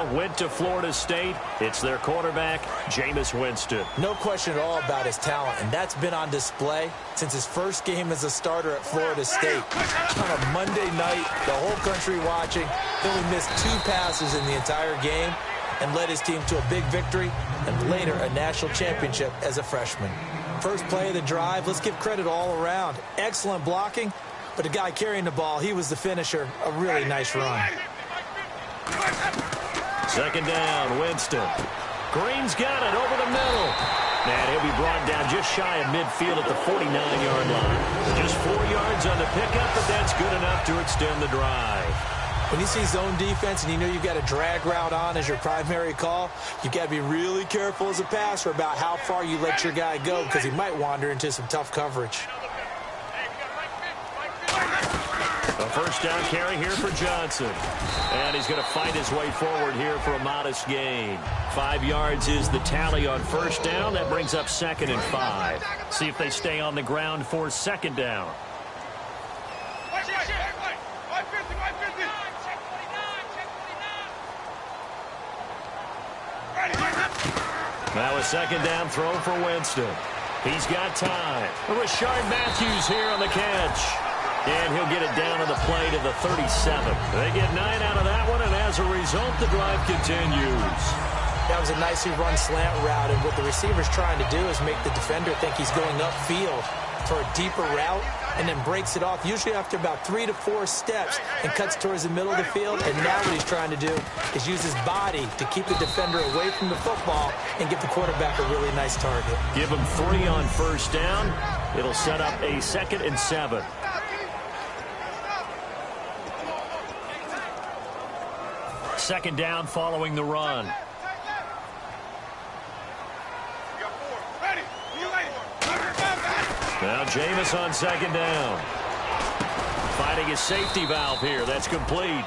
ball went to Florida State. It's their quarterback, Jameis Winston. No question at all about his talent, and that's been on display since his first game as a starter at Florida State. On a Monday night, the whole country watching, he only missed 2 passes in the entire game and led his team to a big victory and later a national championship as a freshman. First play of the drive, let's give credit all around. Excellent blocking, but the guy carrying the ball, he was the finisher. A really nice run. Second down, Winston. Green's got it over the middle. And he'll be brought down just shy of midfield at the 49-yard line. Just 4 yards on the pickup, but that's good enough to extend the drive. When you see zone defense and you know you've got a drag route on as your primary call, you've got to be really careful as a passer about how far you let your guy go because he might wander into some tough coverage. A first down carry here for Johnson. And he's going to fight his way forward here for a modest gain. 5 yards is the tally on first down. That brings up 2nd and 5. See if they stay on the ground for second down. Now a second down throw for Winston. He's got time. Rashard Matthews here on the catch. And he'll get it down to the play to the 37. They get 9 out of that one, and as a result, the drive continues. That was a nicely run slant route, and what the receiver's trying to do is make the defender think he's going upfield for a deeper route, and then breaks it off, usually after about 3 to 4 steps, and cuts towards the middle of the field. And now what he's trying to do is use his body to keep the defender away from the football and get the quarterback a really nice target. Give him 3 on first down. It'll set up a 2nd and 7. Second down following the run. Now Jameis on second down. Finding his safety valve here. That's complete.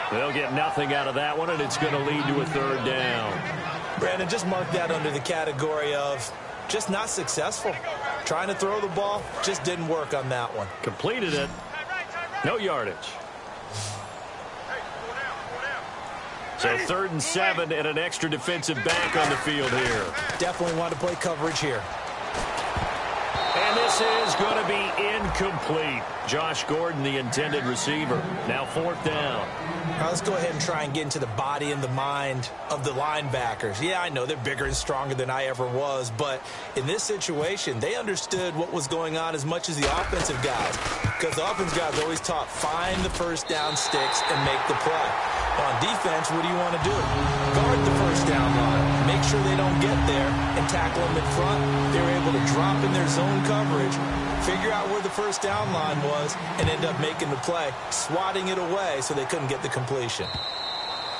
They'll get nothing out of that one, and it's going to lead to a 3rd down. Brandon, just mark that under the category of just not successful. Trying to throw the ball, just didn't work on that one. Completed it. No yardage. So 3rd and 7 and an extra defensive back on the field here. Definitely want to play coverage here. And this is going to be incomplete. Josh Gordon, the intended receiver. Now 4th down. Now let's go ahead and try and get into the body and the mind of the linebackers. Yeah, I know they're bigger and stronger than I ever was, but in this situation, they understood what was going on as much as the offensive guys. Because the offensive guys always taught, find the first down sticks and make the play. On defense, what do you want to do? Guard the first down line. Make sure they don't get there and tackle them in front. They were able to drop in their zone coverage, figure out where the first down line was, and end up making the play, swatting it away so they couldn't get the completion.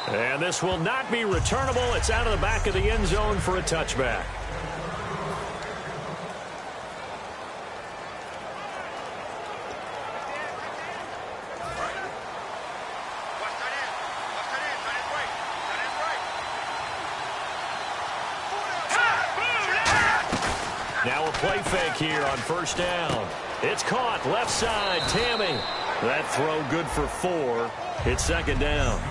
And this will not be returnable. It's out of the back of the end zone for a touchback. Now a play fake here on first down. It's caught left side. Tammy. That throw good for 4. It's second down.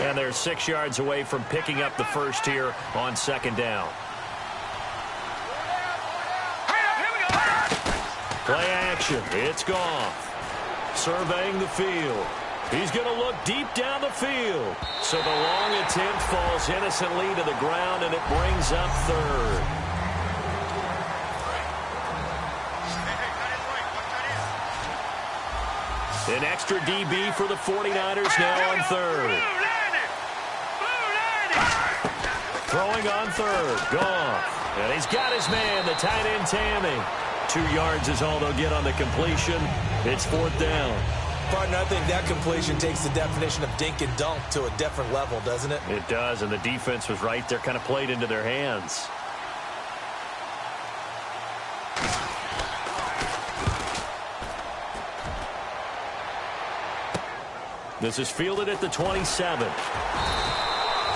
And they're 6 yards away from picking up the first here on second down. Play action. It's Goff. Surveying the field. He's going to look deep down the field. So the long attempt falls innocently to the ground, and it brings up 3rd. An extra DB for the 49ers now on 3rd. Throwing on 3rd. Goff. And he's got his man, the tight end Tammy. 2 yards is all they'll get on the completion. It's 4th down. Partner, I think that completion takes the definition of dink and dunk to a different level, doesn't it? It does, and the defense was right there, kind of played into their hands. This is fielded at the 27.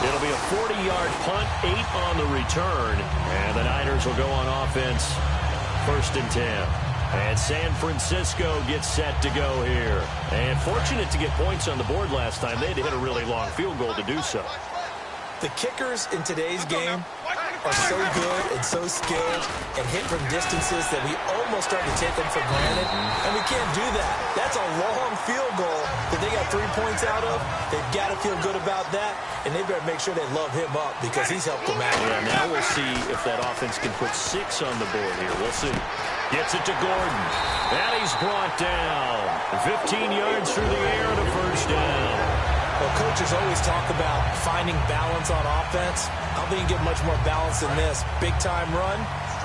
It'll be a 40-yard punt, 8 on the return, and the Niners will go on offense. 1st and 10. And San Francisco gets set to go here. And fortunate to get points on the board last time. They had to hit a really long field goal to do so. The kickers in today's game are so good and so skilled and hit from distances that we almost start to take them for granted. And we can't do that. That's a long field goal that they got 3 points out of. They've got to feel good about that. And they better make sure they love him up because he's helped them out. Yeah, now we'll see if that offense can put 6 on the board here. We'll see. Gets it to Gordon. And he's brought down. 15 yards through the air and a first down. Well, coaches always talk about finding balance on offense. I don't think you get much more balance than this. Big-time run,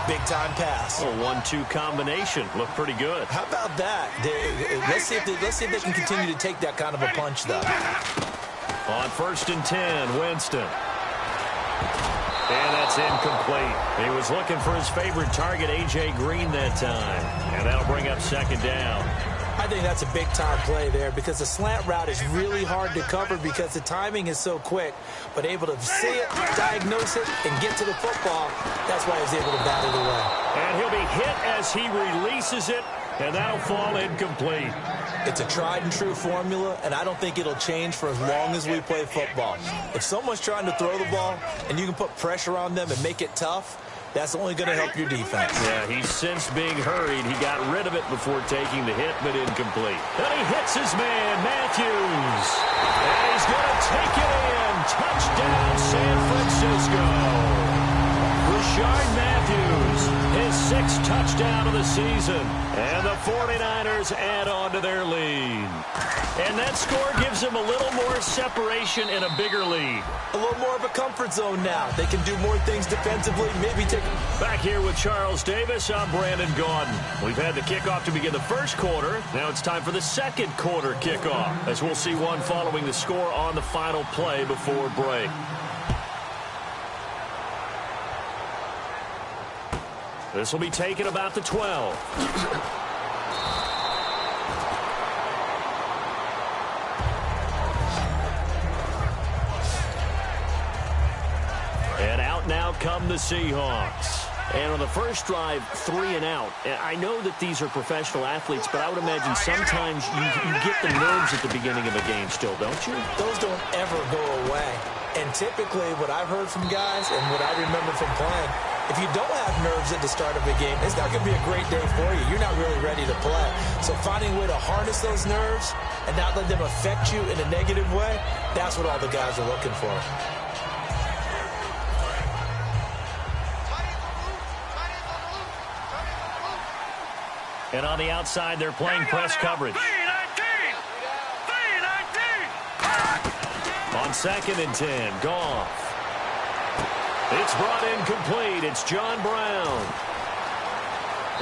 big-time pass. A 1-2 combination. Looked pretty good. How about that? Let's see if they can continue to take that kind of a punch, though. On 1st and 10, Winston. And that's incomplete. He was looking for his favorite target, A.J. Green, that time. And that'll bring up 2nd down. I think that's a big-time play there because the slant route is really hard to cover because the timing is so quick. But able to see it, diagnose it, and get to the football, that's why he's able to bat it away. And he'll be hit as he releases it, and that'll fall incomplete. It's a tried-and-true formula, and I don't think it'll change for as long as we play football. If someone's trying to throw the ball and you can put pressure on them and make it tough, that's only going to help your defense. Yeah, he's since being hurried. He got rid of it before taking the hit, but incomplete. Then he hits his man, Matthews. And he's going to take it in. Touchdown, San Francisco. Rashard Matthews, his 6th touchdown of the season. And the 49ers add on to their lead. And that score gives them a little more separation and a bigger lead. A little more of a comfort zone now. They can do more things defensively, maybe take... Back here with Charles Davis, I'm Brandon Gaudin. We've had the kickoff to begin the first quarter. Now it's time for the second quarter kickoff, as we'll see one following the score on the final play before break. This will be taken about the 12. And out now come the Seahawks. And on the first drive, 3 and out. I know that these are professional athletes, but I would imagine sometimes you get the nerves at the beginning of a game still, don't you? Those don't ever go away. And typically what I've heard from guys and what I remember from playing, if you don't have nerves at the start of a game, it's not going to be a great day for you. You're not really ready to play. So finding a way to harness those nerves and not let them affect you in a negative way, that's what all the guys are looking for. And on the outside, they're playing press coverage. On 2nd and 10, Goff. It's brought in complete. It's John Brown.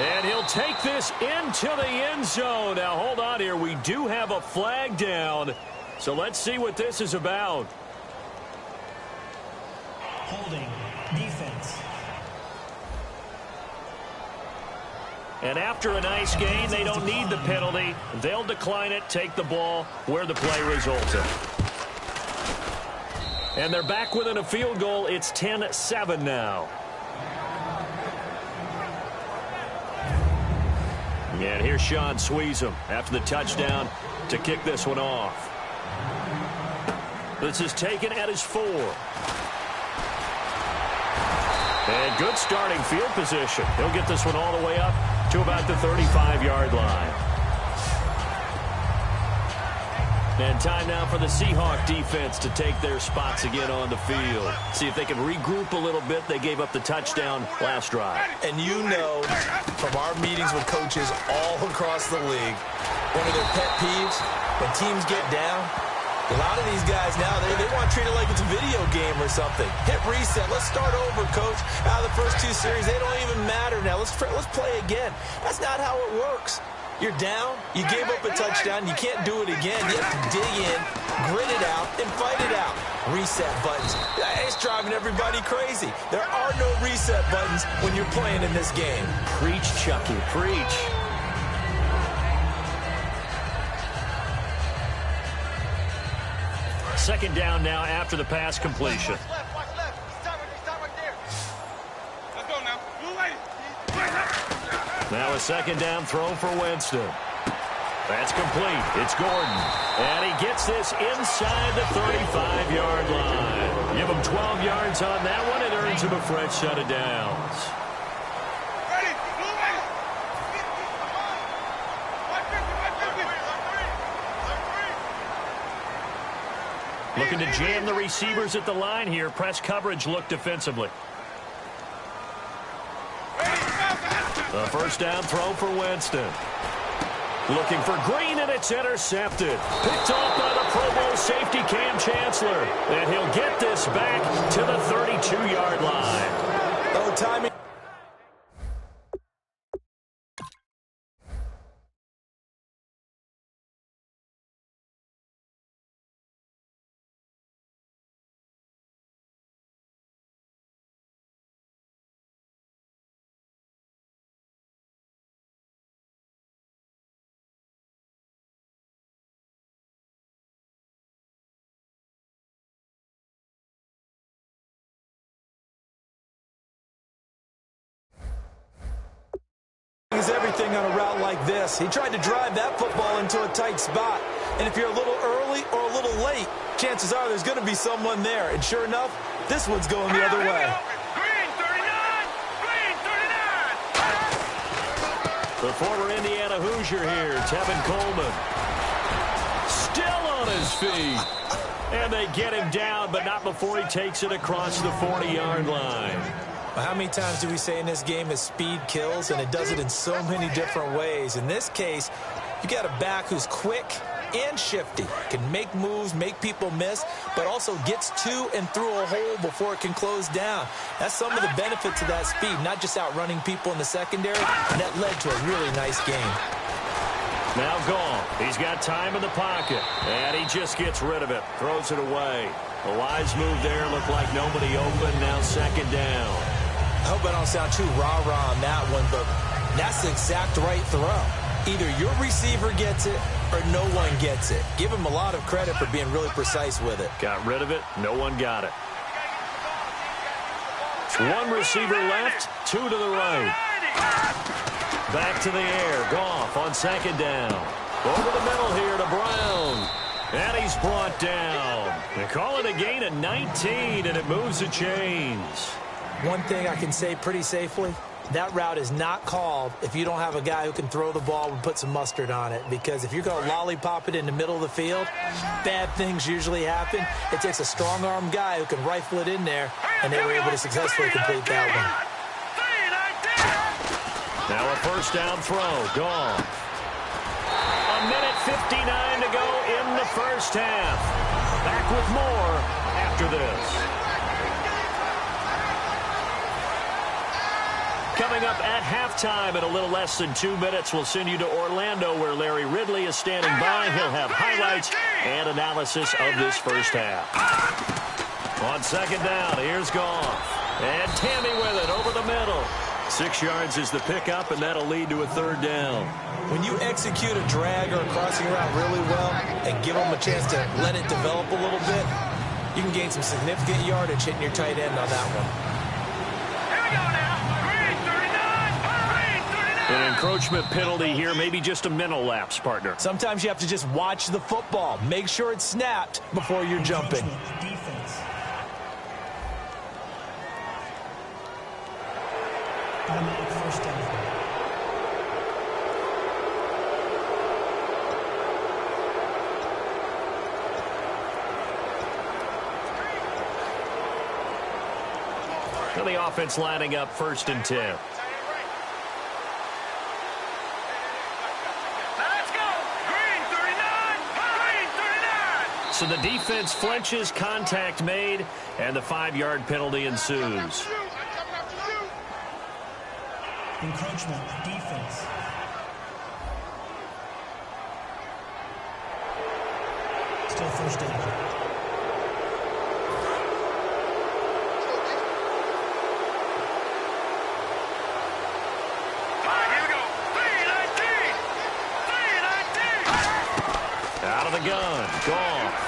And he'll take this into the end zone. Now, hold on here. We do have a flag down. So let's see what this is about. Holding defense. And after a nice gain, they don't need the penalty. They'll decline it, take the ball where the play resulted. And they're back within a field goal. It's 10-7 now. And here's Sean Sweezum after the touchdown to kick this one off. This is taken at his 4. And good starting field position. He'll get this one all the way up to about the 35-yard line. And time now for the Seahawk defense to take their spots again on the field. See if they can regroup a little bit. They gave up the touchdown last drive. And you know from our meetings with coaches all across the league, one of their pet peeves, when teams get down, a lot of these guys now, they want to treat it like it's a video game or something. Hit reset. Let's start over, coach. Out of the first 2 series, they don't even matter now. Let's play again. That's not how it works. You're down. You gave up a touchdown. You can't do it again. You have to dig in, grit it out, and fight it out. Reset buttons. It's driving everybody crazy. There are no reset buttons when you're playing in this game. Preach, Chucky. Preach. Second down now after the pass completion. Watch left. Start right there. Let's go now. Move late. Now a second down throw for Winston. That's complete. It's Gordon. And he gets this inside the 35-yard line. Give him 12 yards on that one. It earns him a fresh set of downs. Looking to jam the receivers at the line here. Press coverage look defensively. The first down throw for Winston. Looking for Green, and it's intercepted. Picked off by the Pro Bowl safety Cam Chancellor. And he'll get this back to the 32-yard line. Oh, timing. Is everything on a route like this. He tried to drive that football into a tight spot. And if you're a little early or a little late, chances are there's going to be someone there. And sure enough, this one's going the other way. Green 39! Green 39! The former Indiana Hoosier here, Tevin Coleman. Still on his feet. And they get him down, but not before he takes it across the 40-yard line. How many times do we say in this game that speed kills, and it does it in so many different ways? In this case, you got a back who's quick and shifty, can make moves, make people miss, but also gets to and through a hole before it can close down. That's some of the benefits of that speed, not just outrunning people in the secondary, and that led to a really nice game. Now gone. He's got time in the pocket, and he just gets rid of it, throws it away. A wise move there, looked like nobody open, now second down. I hope I don't sound too rah-rah on that one, but that's the exact right throw. Either your receiver gets it or no one gets it. Give him a lot of credit for being really precise with it. Got rid of it. No one got it. One receiver left, two to the right. Back to the air. Goff on second down. Over the middle here to Brown. And he's brought down. They call it a gain of 19, and it moves the chains. One thing I can say pretty safely, that route is not called if you don't have a guy who can throw the ball and put some mustard on it. Because if you're going to lollipop it in the middle of the field, bad things usually happen. It takes a strong-arm guy who can rifle it in there, and they were able to successfully complete that one. Now a first down throw. Gone. A minute 59 to go in the first half. Back with more after this. Coming up at halftime in a little less than 2 minutes, we'll send you to Orlando where Larry Ridley is standing by. He'll have highlights and analysis of this first half. On second down, here's Goff. And Tammy with it over the middle. 6 yards is the pickup, and that'll lead to a third down. When you execute a drag or a crossing route really well and give them a chance to let it develop a little bit, you can gain some significant yardage hitting your tight end on that one. An encroachment penalty here, maybe just a mental lapse, partner. Sometimes you have to just watch the football. Make sure it's snapped before you're jumping. Defense. Automatic first down. Now the offense lining up 1st and 10. So the defense flinches, contact made, and the 5-yard penalty ensues. Encroachment. Defense. Still first down. Out of the gun. Goff.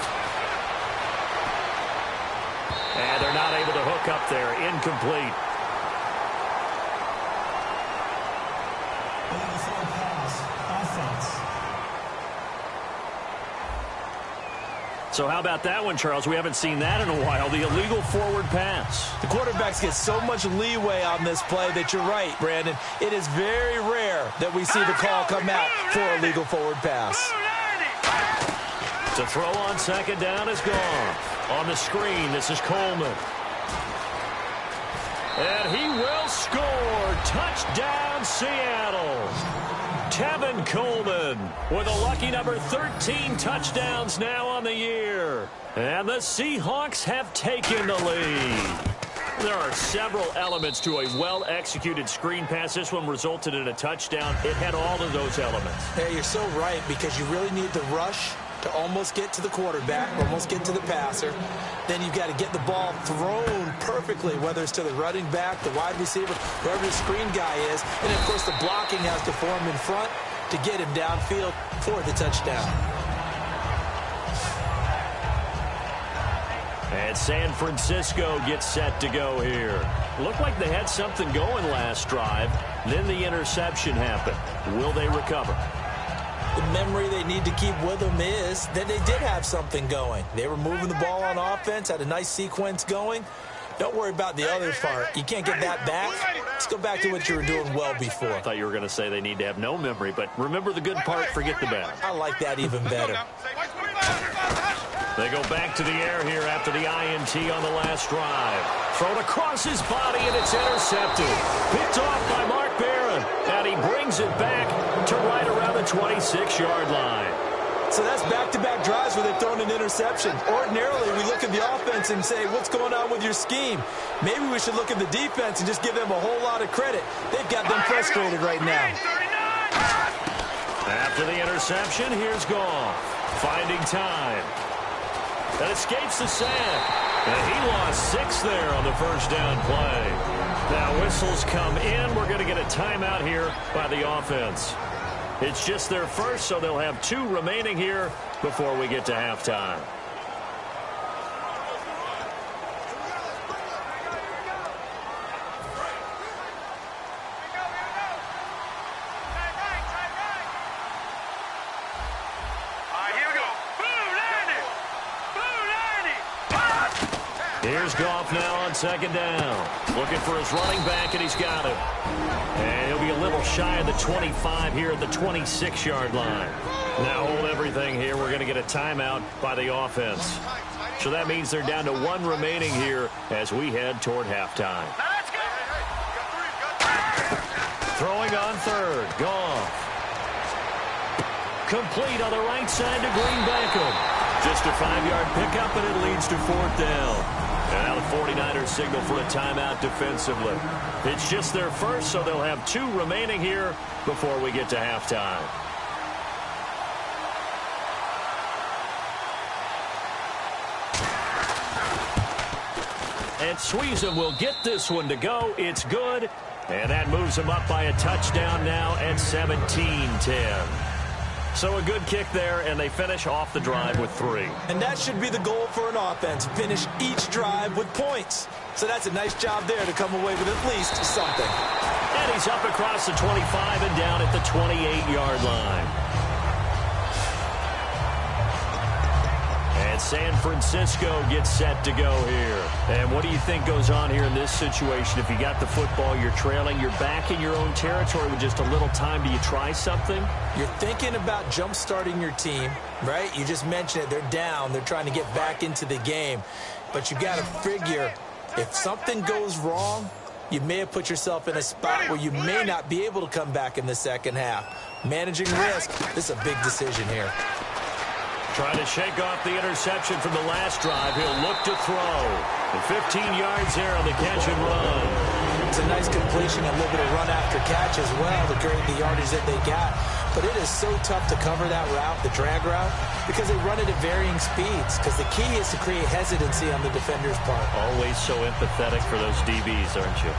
And they're not able to hook up. up there, incomplete. So how about that one, Charles? We haven't seen that in a while, the illegal forward pass. The quarterbacks get so much leeway on this play that you're right, Brandon. It is very rare that we see the call come out for a legal forward pass. To throw on second down is gone. On the screen, this is Coleman. And he will score. Touchdown, Seattle. Tevin Coleman with a lucky number 13 touchdowns now on the year. And the Seahawks have taken the lead. There are several elements to a well-executed screen pass. This one resulted in a touchdown. It had all of those elements. Yeah, you're so right, because you really need the rush to almost get to the quarterback, almost get to the passer. Then you've got to get the ball thrown perfectly, whether it's to the running back, the wide receiver, whoever the screen guy is. And, of course, the blocking has to form in front to get him downfield for the touchdown. And San Francisco gets set to go here. Looked like they had something going last drive. Then the interception happened. Will they recover? The memory they need to keep with them is that they did have something going. They were moving the ball on offense, had a nice sequence going. Don't worry about the other part. You can't get that back. Let's go back to what you were doing well before. I thought you were going to say they need to have no memory, but remember the good part, forget the bad. I like that even better. They go back to the air here after the INT on the last drive. Thrown across his body, and it's intercepted. Picked off by Mark Barron, and he brings it back to right around the 26-yard line. So that's back-to-back drives where they've thrown an interception. Ordinarily, we look at the offense and say, what's going on with your scheme? Maybe we should look at the defense and just give them a whole lot of credit. They've got them frustrated right now. After the interception, here's Goff. Finding time. That escapes the sack. And he lost 6 there on the first down play. Now whistles come in. We're going to get a timeout here by the offense. It's just their first, so they'll have 2 remaining here before we get to halftime. Here's Goff now on second down. Looking for his running back, and he's got him. And he'll be a little shy of the 25 here at the 26-yard line. Now hold everything here. We're going to get a timeout by the offense. So that means they're down to 1 remaining here as we head toward halftime. Throwing on third. Goff. Complete on the right side to Green Beckham. Just a 5-yard pickup, and it leads to 4th down. And now the 49ers signal for a timeout defensively. It's just their first, so they'll have 2 remaining here before we get to halftime. And Sweezum will get this one to go. It's good. And that moves him up by a touchdown now at 17-10. So a good kick there, and they finish off the drive with 3. And that should be the goal for an offense, finish each drive with points. So that's a nice job there to come away with at least something. And he's up across the 25 and down at the 28-yard line. And San Francisco gets set to go here. And what do you think goes on here in this situation? If you got the football, you're trailing, you're back in your own territory with just a little time. Do you try something? You're thinking about jump-starting your team, right? You just mentioned it. They're down. They're trying to get back into the game. But you got to figure, if something goes wrong, you may have put yourself in a spot where you may not be able to come back in the second half. Managing risk, this is a big decision here. Trying to shake off the interception from the last drive. He'll look to throw. And 15 yards there on the catch and run. It's a nice completion, a little bit of run after catch as well to create the yardage that they got. But it is so tough to cover that route, the drag route, because they run it at varying speeds. Because the key is to create hesitancy on the defender's part. Always so empathetic for those DBs, aren't you?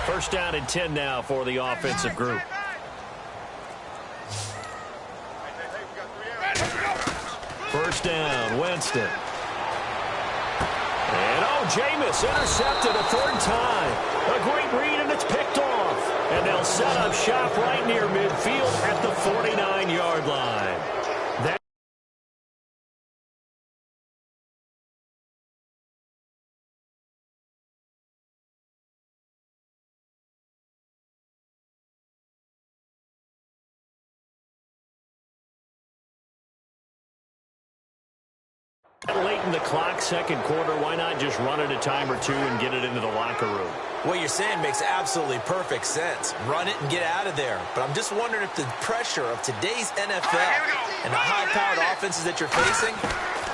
First down and 10 now for the offensive group. First down, Winston. And oh Jameis intercepted a third time. A great read, and it's picked off. And they'll set up shop right near midfield at the 49-yard line. Late in the clock, second quarter, why not just run it a time or two and get it into the locker room? What you're saying makes absolutely perfect sense. Run it and get out of there. But I'm just wondering if the pressure of today's NFL and the high-powered offenses that you're facing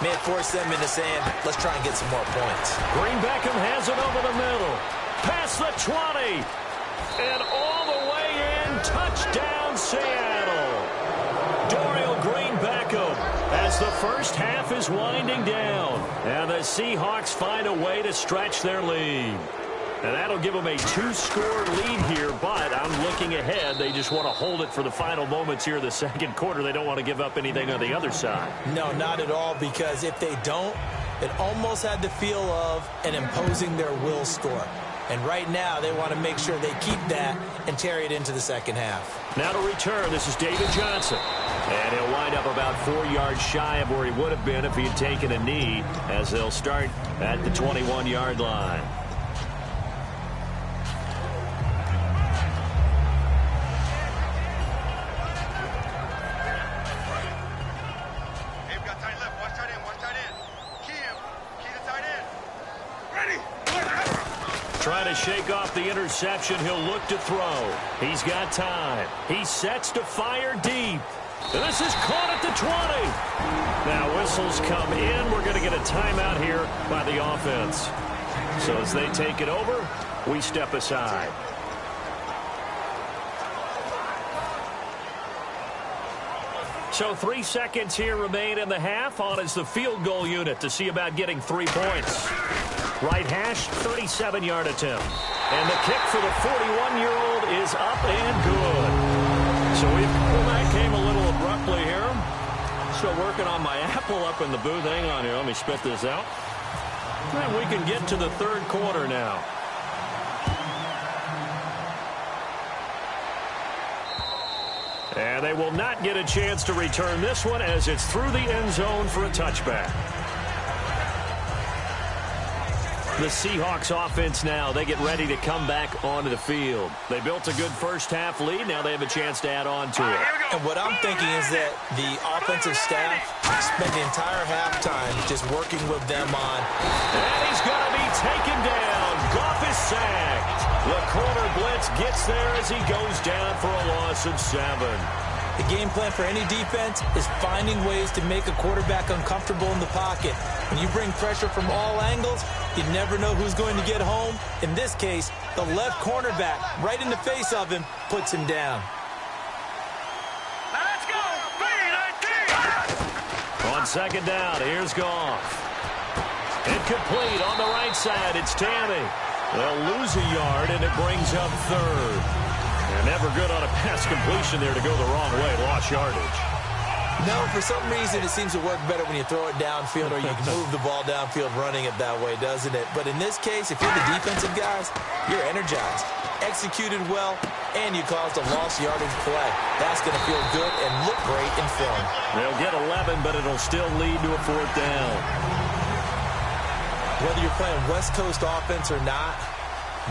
may force them into saying, let's try and get some more points. Green Beckham has it over the middle. Past the 20. And all the way in. Touchdown, Seattle. Dorial Green Beckham as the first half is winding down. And the Seahawks find a way to stretch their lead. And that'll give them a two-score lead here, but I'm looking ahead. They just want to hold it for the final moments here in the second quarter. They don't want to give up anything on the other side. No, not at all, because if they don't, it almost had the feel of an imposing their will score. And right now, they want to make sure they keep that and carry it into the second half. Now to return, this is David Johnson. And he'll wind up about 4 yards shy of where he would have been if he had taken a knee, as they'll start at the 21-yard line. Trying to shake off the interception. He'll look to throw. He's got time. He sets to fire deep. And this is caught at the 20. Now whistles come in. We're going to get a timeout here by the offense. So as they take it over, we step aside. So 3 seconds here remain in the half. On is the field goal unit to see about getting 3 points. Right hash, 37-yard attempt. And the kick for the 41-year-old is up and good. So that came a little abruptly here. Still working on my apple up in the booth. Hang on here. Let me spit this out. And we can get to the third quarter now. And they will not get a chance to return this one as it's through the end zone for a touchback. The Seahawks offense now, they get ready to come back onto the field. They built a good first half lead. Now they have a chance to add on to it. And what I'm thinking is that the offensive staff spent the entire halftime just working with them on. And he's going to be taken down. Goff is sacked. The corner blitz gets there as he goes down for a loss of 7. The game plan for any defense is finding ways to make a quarterback uncomfortable in the pocket. When you bring pressure from all angles, you never know who's going to get home. In this case, the left cornerback, right in the face of him, puts him down. Let's go! On second down, here's Goff. Incomplete on the right side. It's Tammy. They'll lose a yard, and it brings up third. And never good on a pass completion there to go the wrong way. Lost yardage. No, for some reason it seems to work better when you throw it downfield or you can move the ball downfield running it that way, doesn't it? But in this case, if you're the defensive guys, you're energized, executed well, and you caused a lost yardage play. That's going to feel good and look great in film. They'll get 11, but it'll still lead to a fourth down. Whether you're playing West Coast offense or not,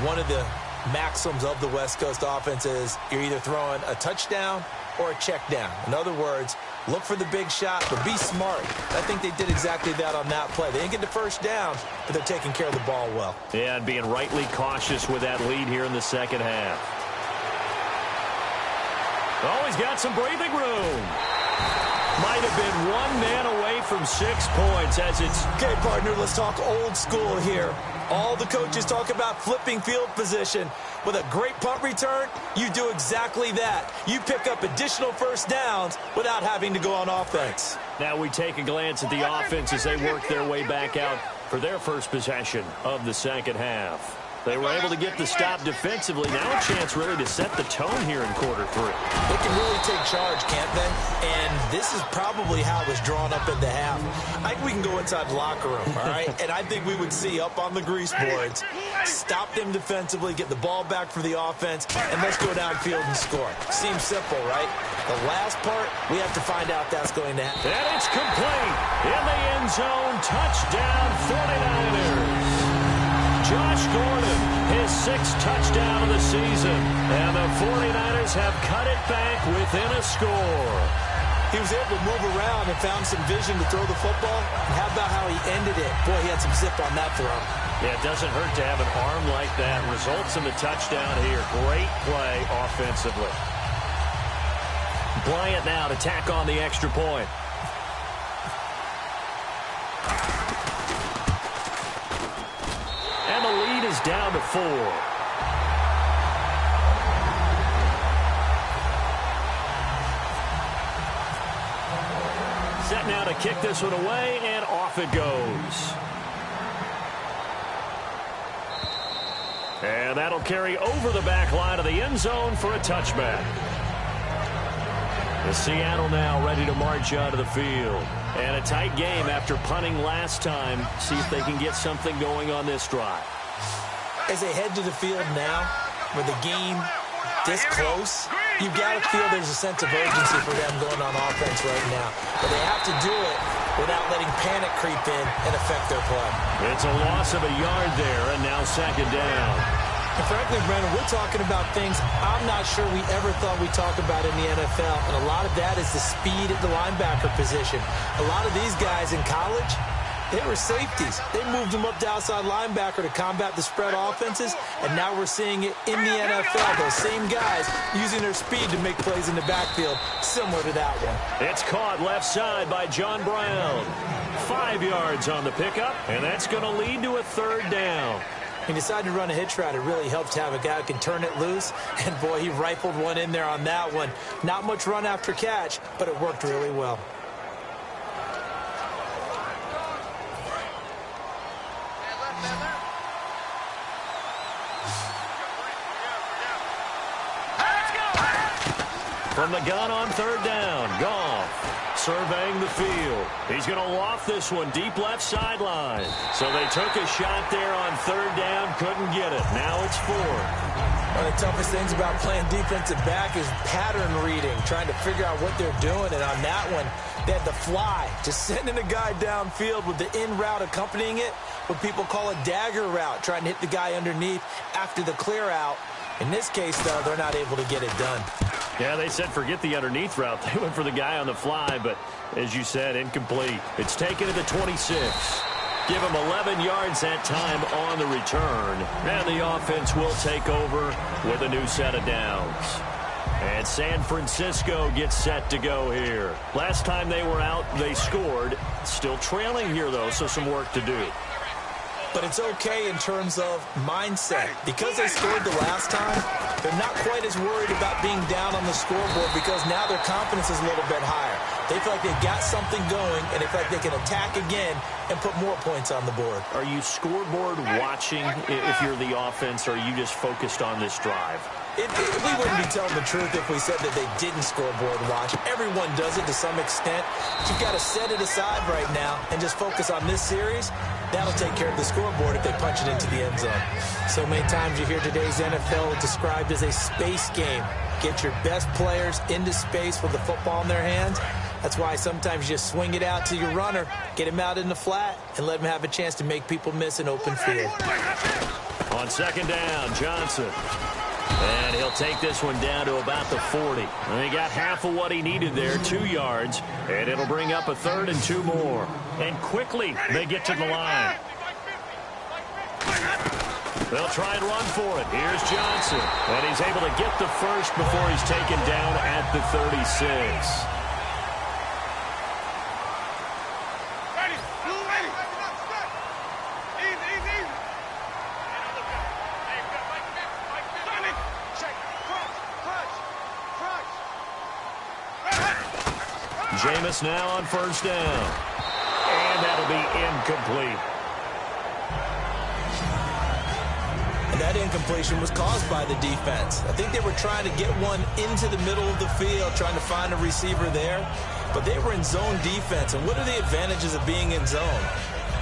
one of the maxims of the West Coast offense is you're either throwing a touchdown or a check down. In other words, look for the big shot, but be smart. I think they did exactly that on that play. They didn't get the first down, but they're taking care of the ball well. Yeah, and being rightly cautious with that lead here in the second half. Oh, he's got some breathing room. Might have been one man away from 6 points as it's... Okay, partner, let's talk old school here. All the coaches talk about flipping field position. With a great punt return, you do exactly that. You pick up additional first downs without having to go on offense. Now we take a glance at the offense as they work their way back out for their first possession of the second half. They were able to get the stop defensively. Now a chance really to set the tone here in quarter three. They can really take charge, can't they? And this is probably how it was drawn up in the half. I think we can go inside the locker room, all right? And I think we would see up on the grease boards, stop them defensively, get the ball back for the offense, and let's go downfield and score. Seems simple, right? The last part, we have to find out that's going to happen. And it's complete. In the end zone, touchdown 49ers. Josh Gordon, his 6th touchdown of the season. And the 49ers have cut it back within a score. He was able to move around and found some vision to throw the football. And how about how he ended it? Boy, he had some zip on that throw. Yeah, it doesn't hurt to have an arm like that. Results in the touchdown here. Great play offensively. Bryant now to tack on the extra point. And the lead is down to 4. Set now to kick this one away, and off it goes. And that'll carry over the back line of the end zone for a touchback. The Seattle now ready to march out of the field. And a tight game after punting last time. See if they can get something going on this drive. As they head to the field now, with the game this close, you've got to feel there's a sense of urgency for them going on offense right now. But they have to do it without letting panic creep in and affect their play. It's a loss of a yard there, and now 2nd down. And frankly, Brandon, we're talking about things I'm not sure we ever thought we'd talk about in the NFL. And a lot of that is the speed at the linebacker position. A lot of these guys in college, they were safeties. They moved them up to outside linebacker to combat the spread offenses. And now we're seeing it in the NFL. Those same guys using their speed to make plays in the backfield, similar to that one. It's caught left side by John Brown. 5 yards on the pickup, and that's going to lead to a 3rd down. He decided to run a hitch route. It really helps to have a guy who can turn it loose. And, boy, he rifled one in there on that one. Not much run after catch, but it worked really well. From the gun on 3rd down, Goff surveying the field. He's going to loft this one deep left sideline. So they took a shot there on 3rd down, couldn't get it. Now it's 4th. One of the toughest things about playing defensive back is pattern reading, trying to figure out what they're doing. And on that one, they had the fly, just sending a guy downfield with the in route accompanying it, what people call a dagger route, trying to hit the guy underneath after the clear out. In this case, though, they're not able to get it done. Yeah, they said forget the underneath route. They went for the guy on the fly, but as you said, incomplete. It's taken to the 26. Give him 11 yards that time on the return. And the offense will take over with a new set of downs. And San Francisco gets set to go here. Last time they were out, they scored. Still trailing here, though, so some work to do. But it's okay in terms of mindset. Because they scored the last time, they're not quite as worried about being down on the scoreboard because now their confidence is a little bit higher. They feel like they've got something going, and they feel like they can attack again and put more points on the board. Are you scoreboard watching if you're the offense, or are you just focused on this drive? We wouldn't be telling the truth if we said that they didn't scoreboard watch. Everyone does it to some extent. But you've got to set it aside right now and just focus on this series. That'll take care of the scoreboard if they punch it into the end zone. So many times you hear today's NFL described as a space game. Get your best players into space with the football in their hands. That's why sometimes you just swing it out to your runner, get him out in the flat, and let him have a chance to make people miss an open field. On 2nd down, Johnson. And he'll take this one down to about the 40. And he got half of what he needed there, 2 yards. And it'll bring up a 3rd and 2 more. And quickly, they get to the line. They'll try and run for it. Here's Johnson. And he's able to get the first before he's taken down at the 36. Jameis now on 1st down. And that'll be incomplete. And incompletion was caused by the defense. I think they were trying to get one into the middle of the field, trying to find a receiver there. But they were in zone defense. And what are the advantages of being in zone?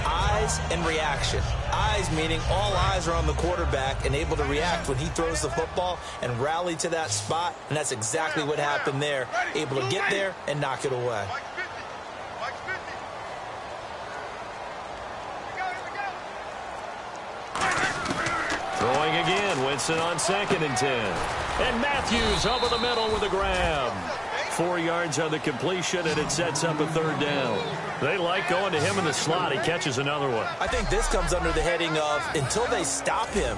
Eyes and reaction. Eyes meaning all eyes are on the quarterback and able to react when he throws the football and rally to that spot. And that's exactly what happened there. Able to get there and knock it away. Throwing again, Winston on 2nd and 10. And Matthews over the middle with a grab. 4 yards on the completion, and it sets up a 3rd down. They like going to him in the slot. He catches another one. I think this comes under the heading of until they stop him,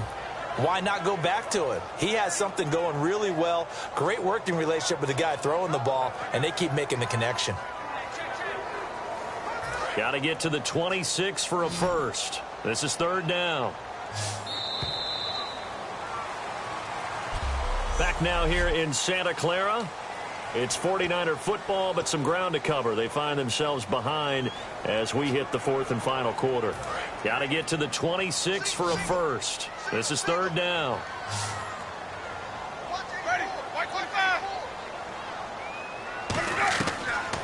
why not go back to him? He has something going really well. Great working relationship with the guy throwing the ball, and they keep making the connection. Got to get to the 26 for a first. This is 3rd down. Back now here in Santa Clara. It's 49er football, but some ground to cover. They find themselves behind as we hit the 4th and final quarter. Got to get to the 26 for a first. This is 3rd down.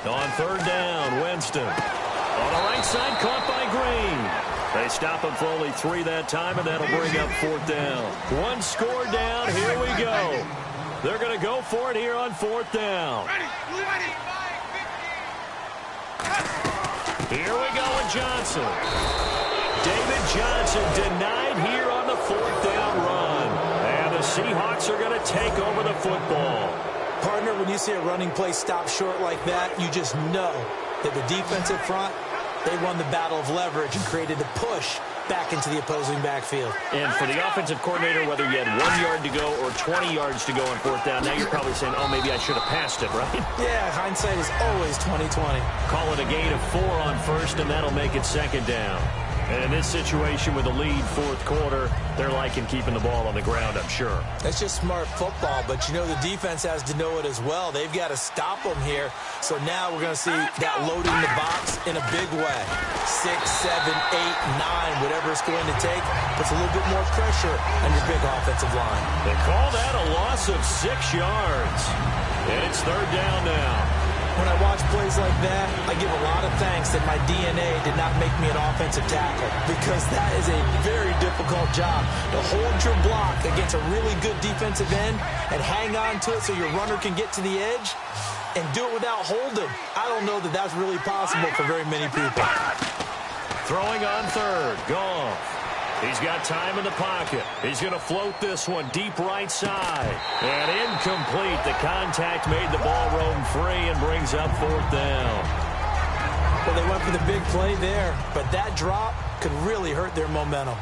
On 3rd down, Winston. On the right side, caught by Green. They stop him for only 3 that time, and that'll bring up 4th down. 1 score down. Here we go. They're going to go for it here on 4th down. Here we go with Johnson. David Johnson denied here on the 4th down run. And the Seahawks are going to take over the football. Partner, when you see a running play stop short like that, you just know that the defensive front, they won the battle of leverage and created a push back into the opposing backfield. And for the offensive coordinator, whether you had 1 yard to go or 20 yards to go on 4th down, now you're probably saying, oh, maybe I should have passed it, right? Yeah, hindsight is always 20/20. Call it a gain of 4 on 1st, and that'll make it 2nd down. And in this situation with a lead 4th quarter, they're liking keeping the ball on the ground, I'm sure. That's just smart football, but you know the defense has to know it as well. They've got to stop them here. So now we're going to see that loading the box in a big way. 6, 7, 8, 9, whatever it's going to take, puts a little bit more pressure on your big offensive line. They call that a loss of 6 yards. And it's 3rd down now. When I watch plays like that, I give a lot of thanks that my DNA did not make me an offensive tackle, because that is a very difficult job to hold your block against a really good defensive end and hang on to it so your runner can get to the edge and do it without holding. I don't know that that's really possible for very many people. Throwing on 3rd, Goff. He's got time in the pocket. He's going to float this one deep right side. And incomplete. The contact made the ball roam free and brings up 4th down. Well, they went for the big play there, but that drop could really hurt their momentum.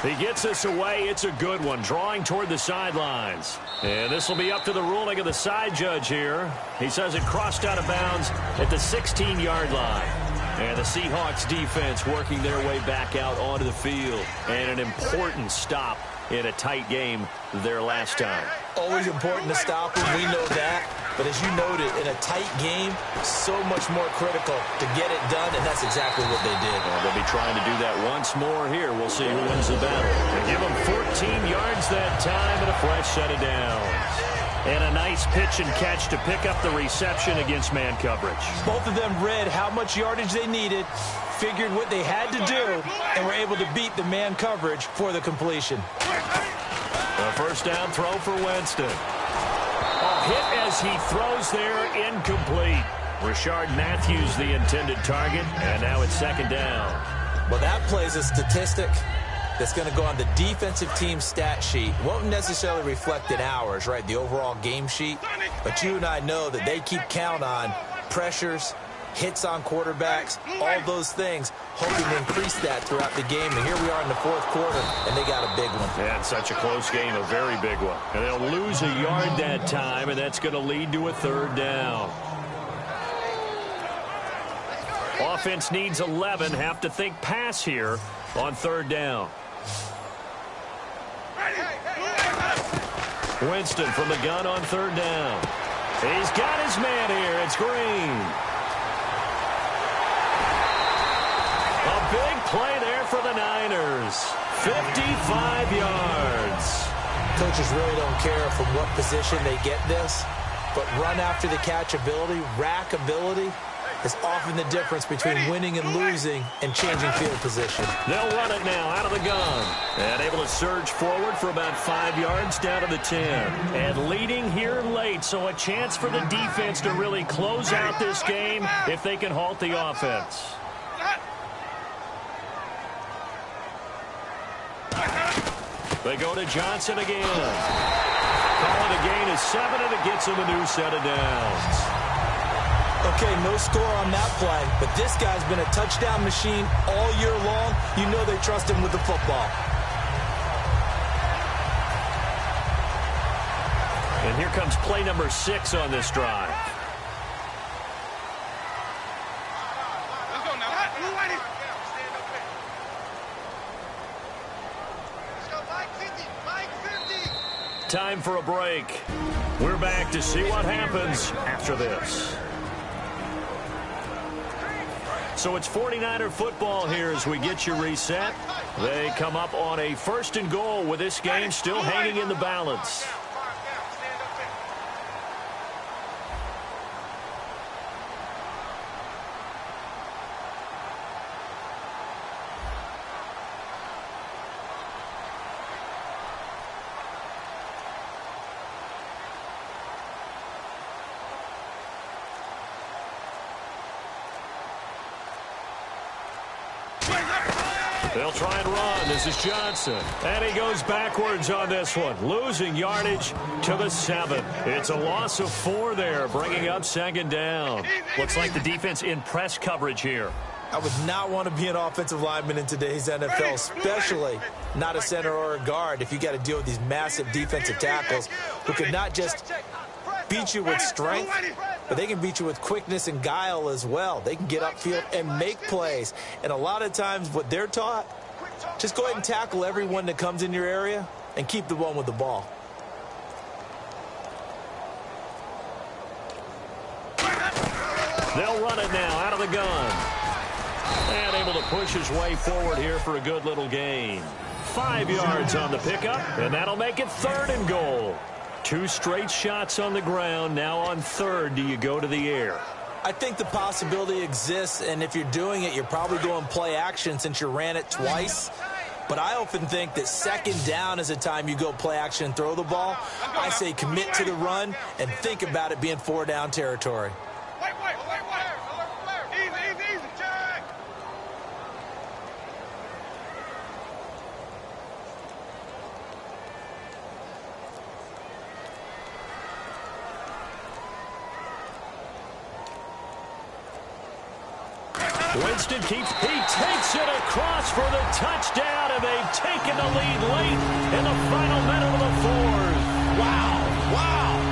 He gets this away. It's a good one. Drawing toward the sidelines. And this will be up to the ruling of the side judge here. He says it crossed out of bounds at the 16-yard line. And the Seahawks defense working their way back out onto the field. And an important stop in a tight game their last time. Always important to stop them. We know that. But as you noted, in a tight game, so much more critical to get it done, and that's exactly what they did. Well, they'll be trying to do that once more here. We'll see who wins the battle. They give them 14 yards that time and a fresh set of downs. And a nice pitch and catch to pick up the reception against man coverage. Both of them read how much yardage they needed, figured what they had to do, and were able to beat the man coverage for the completion. A 1st down throw for Winston. Hit as he throws there, incomplete. Rashard Matthews the intended target, and now it's 2nd down. Well, that plays a statistic that's going to go on the defensive team stat sheet. Won't necessarily reflect in ours, right, the overall game sheet. But you and I know that they keep count on pressures, hits on quarterbacks, all those things, hoping to increase that throughout the game. And here we are in the 4th quarter, and they got a big one. Yeah, it's such a close game, a very big one. And they'll lose a yard that time, and that's going to lead to a 3rd down. Offense needs 11. Have to think pass here on 3rd down. Winston from the gun on 3rd down. He's got his man here. It's Green. A big play there for the Niners. 55 yards. Coaches really don't care from what position they get this, but run after the catch ability, rack ability, is often the difference between winning and losing and changing field position. They'll run it now out of the gun. And able to surge forward for about 5 yards down to the 10. And leading here late, so a chance for the defense to really close out this game if they can halt the offense. They go to Johnson again. Calling a gain of 7, and it gets him a new set of downs. Okay, no score on that play, but this guy's been a touchdown machine all year long. You know they trust him with the football. And here comes play number 6 on this drive. Time for a break. We're back to see what happens after this. So it's 49er football here as we get you reset. They come up on a 1st and goal with this game still hanging in the balance. They'll try and run. This is Johnson. And he goes backwards on this one. Losing yardage to the 7. It's a loss of 4 there, bringing up 2nd down. Looks like the defense in press coverage here. I would not want to be an offensive lineman in today's NFL, especially not a center or a guard if you got to deal with these massive defensive tackles who could not just beat you with strength, but they can beat you with quickness and guile as well. They can get upfield and make plays. And a lot of times what they're taught, just go ahead and tackle everyone that comes in your area and keep the one with the ball. They'll run it now out of the gun. And able to push his way forward here for a good little gain. 5 yards on the pickup, and that'll make it 3rd and goal. 2 straight shots on the ground. Now on 3rd, do you go to the air? I think the possibility exists, and if you're doing it, you're probably going play action since you ran it twice. But I often think that 2nd down is a time you go play action and throw the ball. I say commit to the run and think about it being 4 down territory. Easy, Jack. Winston he takes it across for the touchdown, and they've taken the lead late in the final minute of the 4th. Wow.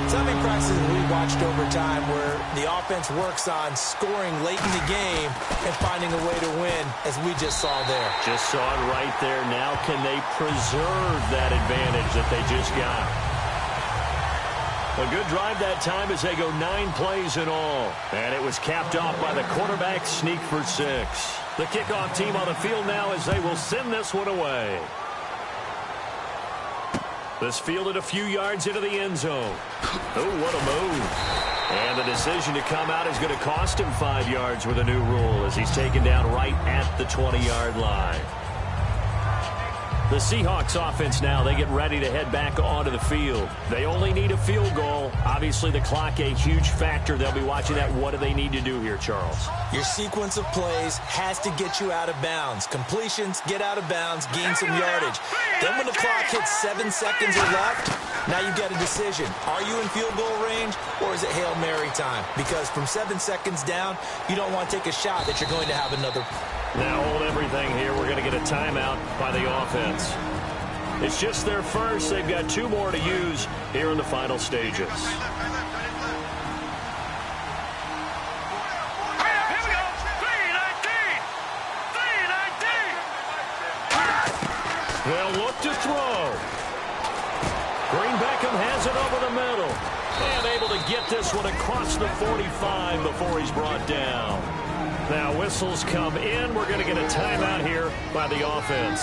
So many practices we watched over time where the offense works on scoring late in the game and finding a way to win, as we just saw there. Just saw it right there. Now can they preserve that advantage that they just got? A good drive that time as they go 9 plays in all. And it was capped off by the quarterback sneak for 6. The kickoff team on the field now as they will send this one away. This fielded a few yards into the end zone. Oh, what a move. And the decision to come out is going to cost him 5 yards with a new rule as he's taken down right at the 20-yard line. The Seahawks offense now, they get ready to head back onto the field. They only need a field goal. Obviously, the clock a huge factor. They'll be watching that. What do they need to do here, Charles? Your sequence of plays has to get you out of bounds. Completions, get out of bounds, gain some yardage. Then when the clock hits 7 seconds or left, now you've got a decision. Are you in field goal range, or is it Hail Mary time? Because from 7 seconds down, you don't want to take a shot that you're going to have another. Now hold everything here. We're going to get a timeout by the offense. It's just their first. They've got 2 more to use here in the final stages. Here we go. 3-19. They'll look to throw. Green Beckham has it over the middle. And able to get this one across the 45 before he's brought down. Now whistles come in. We're going to get a timeout here by the offense.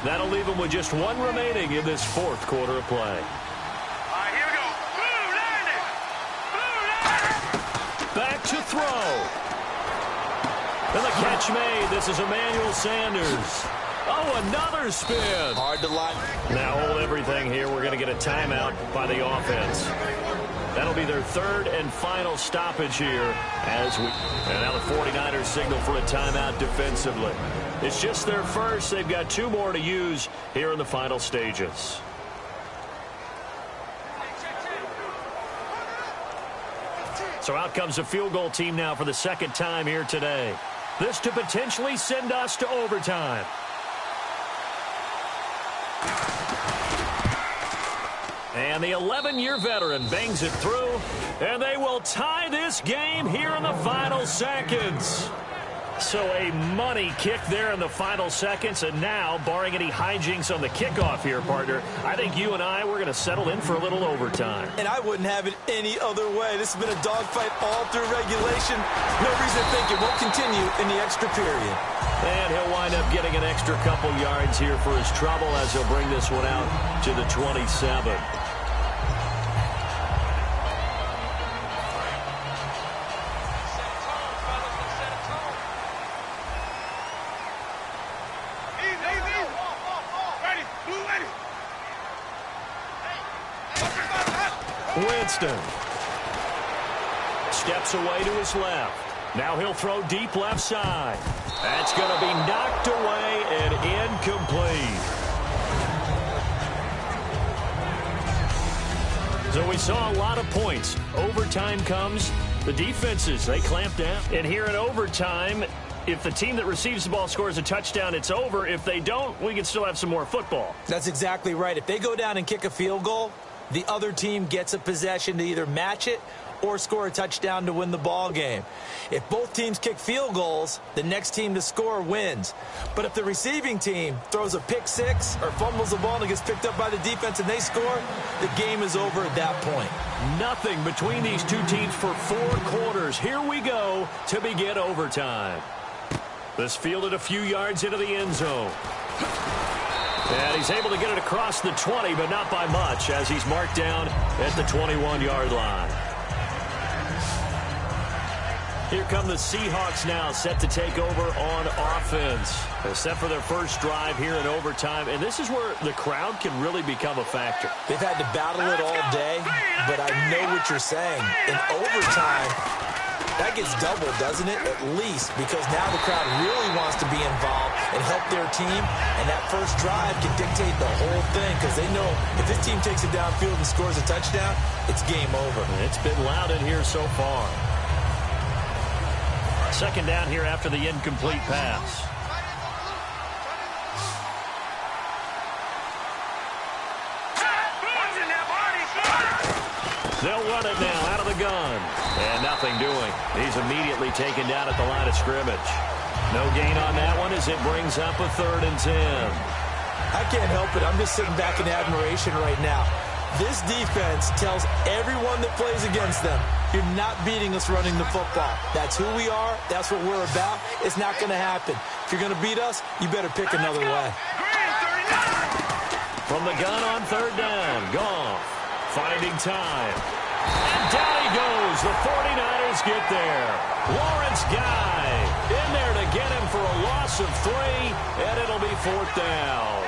That'll leave them with just one remaining in this fourth quarter of play. All right, here we go. Blue landing. Blue landing. Back to throw. And the catch made. This is Emmanuel Sanders. Oh, another spin. Hard to line. Now hold everything here. We're going to get a timeout by the offense. That'll be their third and final stoppage here and now the 49ers signal for a timeout defensively. It's just their first. They've got two more to use here in the final stages. So out comes the field goal team now for the second time here today. This to potentially send us to overtime. And the 11-year veteran bangs it through, and they will tie this game here in the final seconds. So a money kick there in the final seconds, and now, barring any hijinks on the kickoff here, partner, I think you and I, we're going to settle in for a little overtime. And I wouldn't have it any other way. This has been a dogfight all through regulation. No reason to think it won't continue in the extra period. And he'll wind up getting an extra couple yards here for his trouble as he'll bring this one out to the 27. Winston steps away to his left. Now he'll throw deep left side. That's going to be knocked away and incomplete. So we saw a lot of points. Overtime comes. The defenses, they clamp down. And here in overtime, if the team that receives the ball scores a touchdown, it's over. If they don't, we can still have some more football. That's exactly right. If they go down and kick a field goal, the other team gets a possession to either match it or score a touchdown to win the ball game. If both teams kick field goals, the next team to score wins. But if the receiving team throws a pick six or fumbles the ball and it gets picked up by the defense and they score, the game is over at that point. Nothing between these two teams for 4 quarters. Here we go to begin overtime. This fielded a few yards into the end zone. And he's able to get it across the 20, but not by much, as he's marked down at the 21-yard line. Here come the Seahawks now, set to take over on offense. They're set for their first drive here in overtime, and this is where the crowd can really become a factor. They've had to battle it all day, but I know what you're saying. In overtime, that gets doubled, doesn't it? At least, because now the crowd really wants to be involved and help their team, and that first drive can dictate the whole thing because they know if this team takes it downfield and scores a touchdown, it's game over. It's been loud in here so far. Second down here after the incomplete pass. They'll run it now out of the gun. And nothing doing. He's immediately taken down at the line of scrimmage. No gain on that one as it brings up a 3rd and 10. I can't help it. I'm just sitting back in admiration right now. This defense tells everyone that plays against them, you're not beating us running the football. That's who we are. That's what we're about. It's not going to happen. If you're going to beat us, you better pick another way. From the gun on 3rd down, Goff finding time. And down he goes. The 49ers get there. Lawrence Guy in there to get him for a loss of 3, and it'll be 4th down.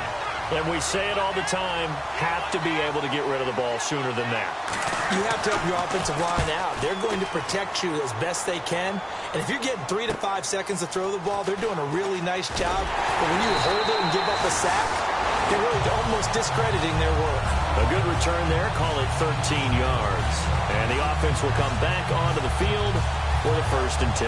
And we say it all the time, have to be able to get rid of the ball sooner than that. You have to help your offensive line out. They're going to protect you as best they can. And if you're getting 3 to 5 seconds to throw the ball, they're doing a really nice job. But when you hold it and give up a sack, they're really almost discrediting their work. A good return there, call it 13 yards. And the offense will come back onto the field for the 1st and 10.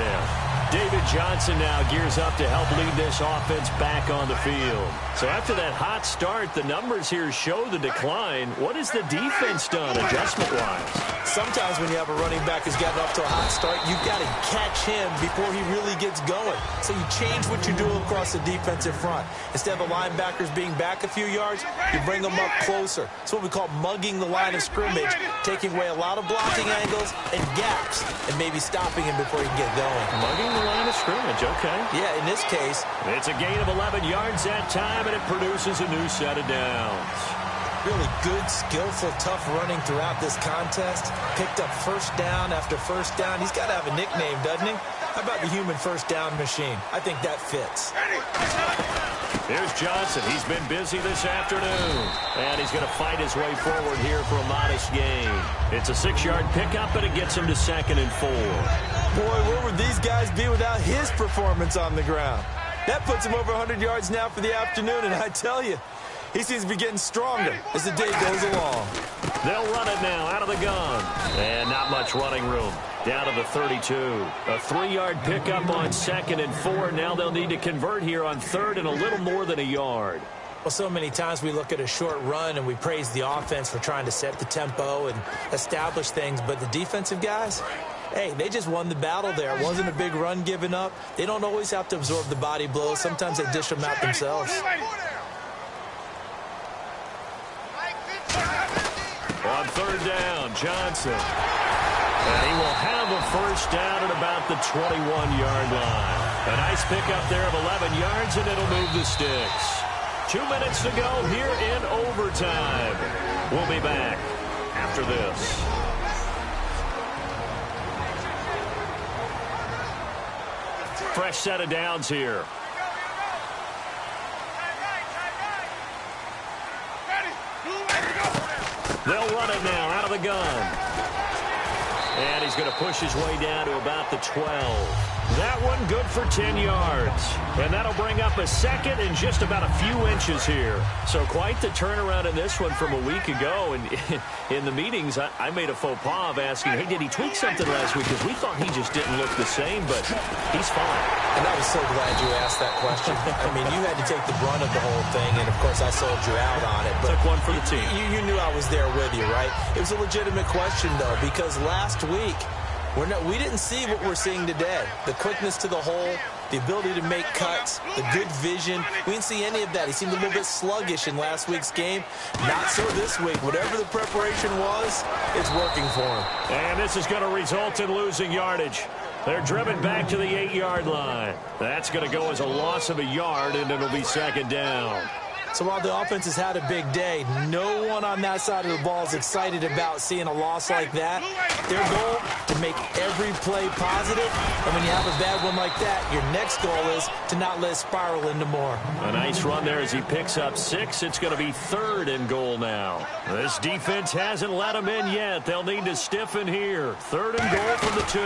David Johnson now gears up to help lead this offense back on the field. So after that hot start, the numbers here show the decline. What has the defense done adjustment-wise? sometimes when you have a running back who's gotten off to a hot start, you've got to catch him before he really gets going. So you change what you do across the defensive front. Instead of the linebackers being back a few yards, you bring them up closer. It's what we call mugging the line of scrimmage, taking away a lot of blocking angles and gaps, and maybe stopping him before he can get going. Mugging the line of scrimmage, okay. Yeah, in this case, it's a gain of 11 yards that time, and it produces a new set of downs. Really good, skillful, tough running throughout this contest. Picked up first down after first down. He's got to have a nickname, doesn't he? How about the human first down machine? I think that fits. Here's Johnson. He's been busy this afternoon. And he's going to fight his way forward here for a modest gain. It's a 6-yard pickup, and it gets him to 2nd and 4. Boy, where would these guys be without his performance on the ground? That puts him over 100 yards now for the afternoon, and I tell you, he seems to be getting stronger as the day goes along. They'll run it now out of the gun. And not much running room. Down to the 32. A 3-yard pickup on 2nd and 4. Now they'll need to convert here on 3rd and a little more than a yard. Well, so many times we look at a short run and we praise the offense for trying to set the tempo and establish things. But the defensive guys, hey, they just won the battle there. It wasn't a big run given up. They don't always have to absorb the body blows. Sometimes they dish them out themselves. On 3rd down, Johnson. And he will have a first down at about the 21-yard line. A nice pickup there of 11 yards, and it'll move the sticks. 2 minutes to go here in overtime. We'll be back after this. Fresh set of downs here. They'll run it now out of the gun. And he's going to push his way down to about the 12. That one good for 10 yards. And that'll bring up a 2nd and just about a few inches here. So quite the turnaround in this one from a week ago. And in the meetings, I made a faux pas of asking, hey, did he tweak something last week? Because we thought he just didn't look the same, but he's fine. And I was so glad you asked that question. I mean, you had to take the brunt of the whole thing, and, of course, I sold you out on it. But took one for the team. You knew I was there with you, right? It was a legitimate question, though, because last week, we didn't see what we're seeing today. The quickness to the hole, the ability to make cuts, the good vision. We didn't see any of that. He seemed a little bit sluggish in last week's game. Not so this week. Whatever the preparation was, it's working for him. And this is going to result in losing yardage. They're driven back to the 8-yard line. That's going to go as a loss of a yard, and it'll be 2nd down. So while the offense has had a big day, no one on that side of the ball is excited about seeing a loss like that. Their goal, to make every play positive. And when you have a bad one like that, your next goal is to not let it spiral into more. A nice run there as he picks up 6. It's going to be 3rd and goal now. This defense hasn't let him in yet. They'll need to stiffen here. 3rd and goal from the 2.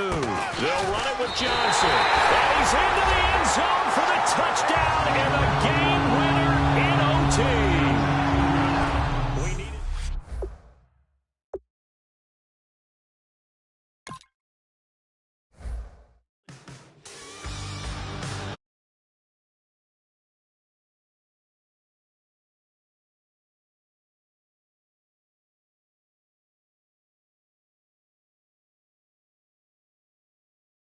They'll run it with Johnson. And he's into the end zone for the touchdown and the game winner in OT.